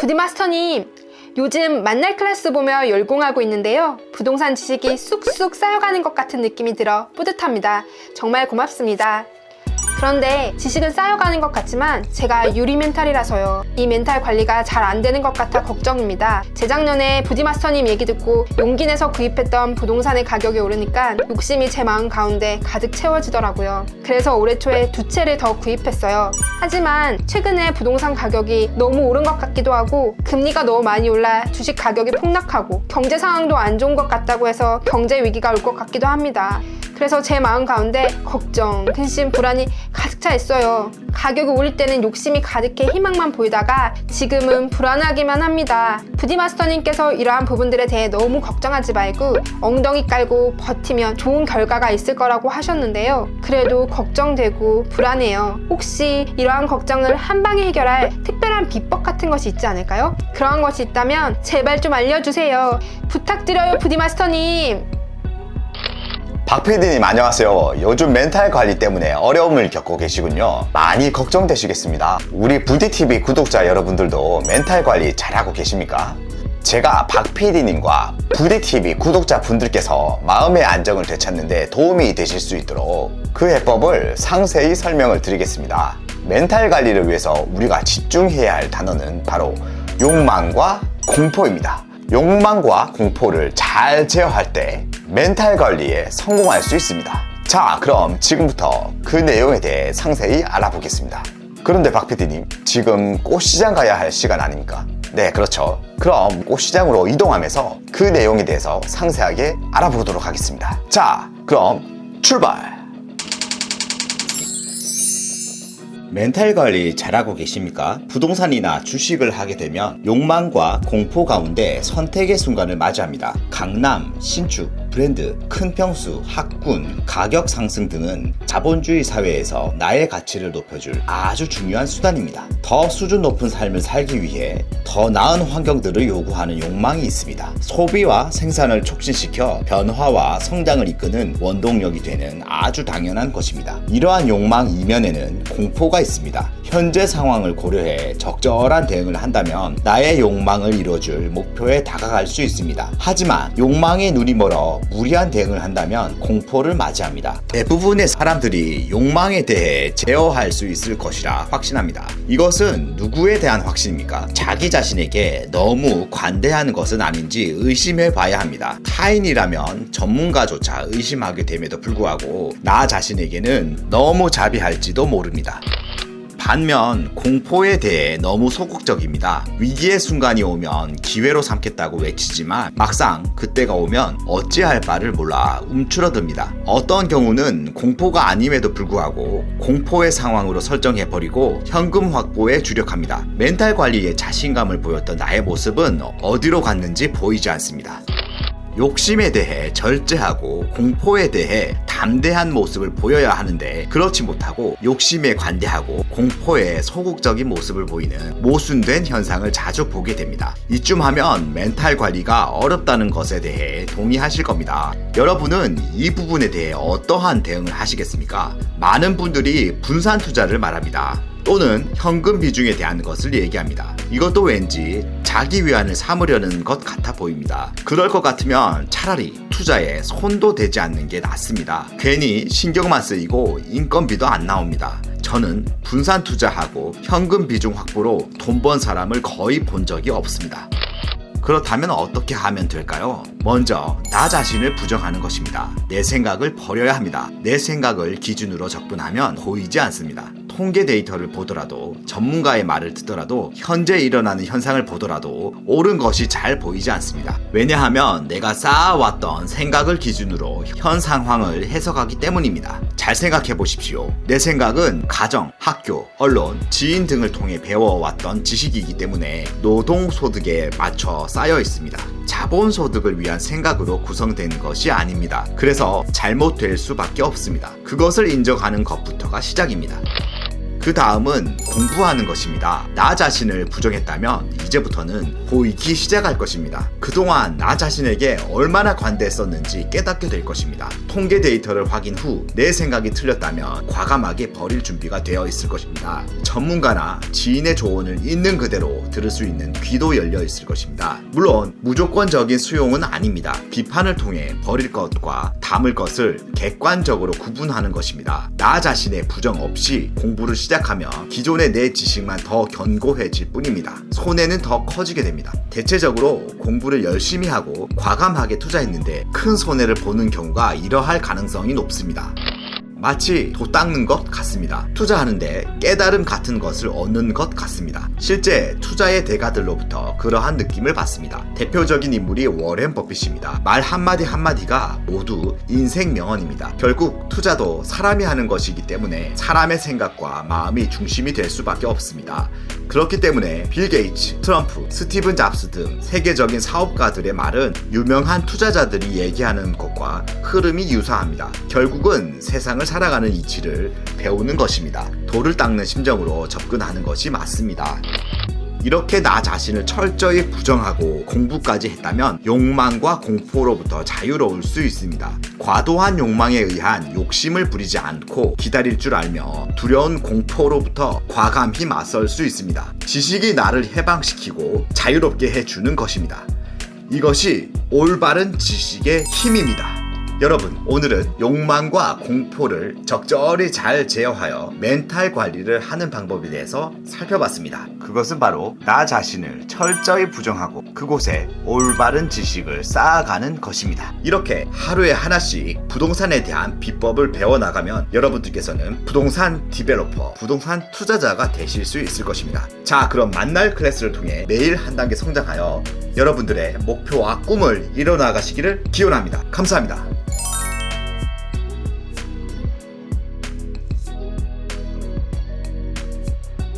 부디마스터님, 요즘 만날 클래스 보며 열공하고 있는데요. 부동산 지식이 쑥쑥 쌓여가는 것 같은 느낌이 들어 뿌듯합니다. 정말 고맙습니다. 그런데 지식은 쌓여가는 것 같지만 제가 유리 멘탈이라서요. 이 멘탈 관리가 잘 안 되는 것 같아 걱정입니다. 재작년에 부디마스터님 얘기 듣고 용기 내서 구입했던 부동산의 가격이 오르니까 욕심이 제 마음 가운데 가득 채워지더라고요. 그래서 올해 초에 2채를 더 구입했어요. 하지만 최근에 부동산 가격이 너무 오른 것 같기도 하고 금리가 너무 많이 올라 주식 가격이 폭락하고 경제 상황도 안 좋은 것 같다고 해서 경제 위기가 올 것 같기도 합니다. 그래서 제 마음 가운데 걱정, 근심, 불안이 가득 차 있어요. 가격이 오를 때는 욕심이 가득해 희망만 보이다가 지금은 불안하기만 합니다. 부디마스터님께서 이러한 부분들에 대해 너무 걱정하지 말고 엉덩이 깔고 버티면 좋은 결과가 있을 거라고 하셨는데요. 그래도 걱정되고 불안해요. 혹시 이러한 걱정을 한 방에 해결할 특별한 비법 같은 것이 있지 않을까요? 그러한 것이 있다면 제발 좀 알려주세요. 부탁드려요, 부디마스터님. 박 PD님 안녕하세요. 요즘 멘탈 관리 때문에 어려움을 겪고 계시군요. 많이 걱정되시겠습니다. 우리 부디TV 구독자 여러분들도 멘탈 관리 잘하고 계십니까? 제가 박 PD님과 부디TV 구독자 분들께서 마음의 안정을 되찾는데 도움이 되실 수 있도록 그 해법을 상세히 설명을 드리겠습니다. 멘탈 관리를 위해서 우리가 집중해야 할 단어는 바로 욕망과 공포입니다. 욕망과 공포를 잘 제어할 때 멘탈 관리에 성공할 수 있습니다. 자, 그럼 지금부터 그 내용에 대해 상세히 알아보겠습니다. 그런데 박 PD님, 지금 꽃시장 가야 할 시간 아닙니까? 네, 그렇죠. 그럼 꽃시장으로 이동하면서 그 내용에 대해서 상세하게 알아보도록 하겠습니다. 자, 그럼 출발! 멘탈 관리 잘하고 계십니까? 부동산이나 주식을 하게 되면 욕망과 공포 가운데 선택의 순간을 맞이합니다. 강남, 신축, 브랜드, 큰 평수, 학군, 가격 상승 등은 자본주의 사회에서 나의 가치를 높여줄 아주 중요한 수단입니다. 더 수준 높은 삶을 살기 위해 더 나은 환경들을 요구하는 욕망이 있습니다. 소비와 생산을 촉진시켜 변화와 성장을 이끄는 원동력이 되는 아주 당연한 것입니다. 이러한 욕망 이면에는 공포가 있습니다. 현재 상황을 고려해 적절한 대응을 한다면 나의 욕망을 이뤄줄 목표에 다가갈 수 있습니다. 하지만 욕망에 눈이 멀어 무리한 대응을 한다면 공포를 맞이합니다. 대부분의 사람들이 욕망에 대해 제어할 수 있을 것이라 확신합니다. 이것은 누구에 대한 확신입니까? 자기 자신에게 너무 관대한 것은 아닌지 의심해 봐야 합니다. 타인이라면 전문가조차 의심하게 됨에도 불구하고 나 자신에게는 너무 자비할지도 모릅니다. 반면 공포에 대해 너무 소극적입니다. 위기의 순간이 오면 기회로 삼겠다고 외치지만 막상 그때가 오면 어찌할 바를 몰라 움츠러듭니다. 어떤 경우는 공포가 아님에도 불구하고 공포의 상황으로 설정해버리고 현금 확보에 주력합니다. 멘탈 관리에 자신감을 보였던 나의 모습은 어디로 갔는지 보이지 않습니다. 욕심에 대해 절제하고 공포에 대해 담대한 모습을 보여야 하는데 그렇지 못하고 욕심에 관대하고 공포에 소극적인 모습을 보이는 모순된 현상을 자주 보게 됩니다. 이쯤 하면 멘탈 관리가 어렵다는 것에 대해 동의하실 겁니다. 여러분은 이 부분에 대해 어떠한 대응을 하시겠습니까? 많은 분들이 분산 투자를 말합니다. 또는 현금 비중에 대한 것을 얘기합니다. 이것도 왠지 자기 위안을 삼으려는 것 같아 보입니다. 그럴 것 같으면 차라리 투자에 손도 대지 않는 게 낫습니다. 괜히 신경만 쓰이고 인건비도 안 나옵니다. 저는 분산 투자하고 현금 비중 확보로 돈 번 사람을 거의 본 적이 없습니다. 그렇다면 어떻게 하면 될까요? 먼저 나 자신을 부정하는 것입니다. 내 생각을 버려야 합니다. 내 생각을 기준으로 접근하면 보이지 않습니다. 통계 데이터를 보더라도 전문가의 말을 듣더라도 현재 일어나는 현상을 보더라도 옳은 것이 잘 보이지 않습니다. 왜냐하면 내가 쌓아왔던 생각을 기준으로 현 상황을 해석하기 때문입니다. 잘 생각해 보십시오. 내 생각은 가정, 학교, 언론, 지인 등을 통해 배워왔던 지식이기 때문에 노동소득에 맞춰 쌓여 있습니다. 자본소득을 위한 생각으로 구성된 것이 아닙니다. 그래서 잘못될 수밖에 없습니다. 그것을 인정하는 것부터가 시작입니다. 그 다음은 공부하는 것입니다. 나 자신을 부정했다면 이제부터는 보이기 시작할 것입니다. 그동안 나 자신에게 얼마나 관대했었는지 깨닫게 될 것입니다. 통계 데이터를 확인 후 내 생각이 틀렸다면 과감하게 버릴 준비가 되어 있을 것입니다. 전문가나 지인의 조언을 있는 그대로 들을 수 있는 귀도 열려 있을 것입니다. 물론 무조건적인 수용은 아닙니다. 비판을 통해 버릴 것과 담을 것을 객관적으로 구분하는 것입니다. 나 자신의 부정 없이 공부를 시작하면 기존의 내 지식만 더 견고해질 뿐입니다. 손해는 더 커지게 됩니다. 대체적으로 공부를 열심히 하고 과감하게 투자했는데 큰 손해를 보는 경우가 이러할 가능성이 높습니다. 마치 도 닦는 것 같습니다. 투자하는데 깨달음 같은 것을 얻는 것 같습니다. 실제 투자의 대가들로부터 그러한 느낌을 받습니다. 대표적인 인물이 워렌 버핏입니다. 말 한마디 한마디가 모두 인생 명언입니다. 결국 투자도 사람이 하는 것이기 때문에 사람의 생각과 마음이 중심이 될 수밖에 없습니다. 그렇기 때문에 빌 게이츠, 트럼프, 스티븐 잡스 등 세계적인 사업가들의 말은 유명한 투자자들이 얘기하는 것과 흐름이 유사합니다. 결국은 세상을 살아가는 이치를 배우는 것입니다. 돌을 닦는 심정으로 접근하는 것이 맞습니다. 이렇게 나 자신을 철저히 부정하고 공부까지 했다면 욕망과 공포로부터 자유로울 수 있습니다. 과도한 욕망에 의한 욕심을 부리지 않고 기다릴 줄 알며 두려운 공포로부터 과감히 맞설 수 있습니다. 지식이 나를 해방시키고 자유롭게 해주는 것입니다. 이것이 올바른 지식의 힘입니다. 여러분, 오늘은 욕망과 공포를 적절히 잘 제어하여 멘탈 관리를 하는 방법에 대해서 살펴봤습니다. 그것은 바로 나 자신을 철저히 부정하고 그곳에 올바른 지식을 쌓아가는 것입니다. 이렇게 하루에 하나씩 부동산에 대한 비법을 배워나가면 여러분들께서는 부동산 디벨로퍼, 부동산 투자자가 되실 수 있을 것입니다. 자, 그럼 만날 클래스를 통해 매일 한 단계 성장하여 여러분들의 목표와 꿈을 이뤄나가시기를 기원합니다. 감사합니다.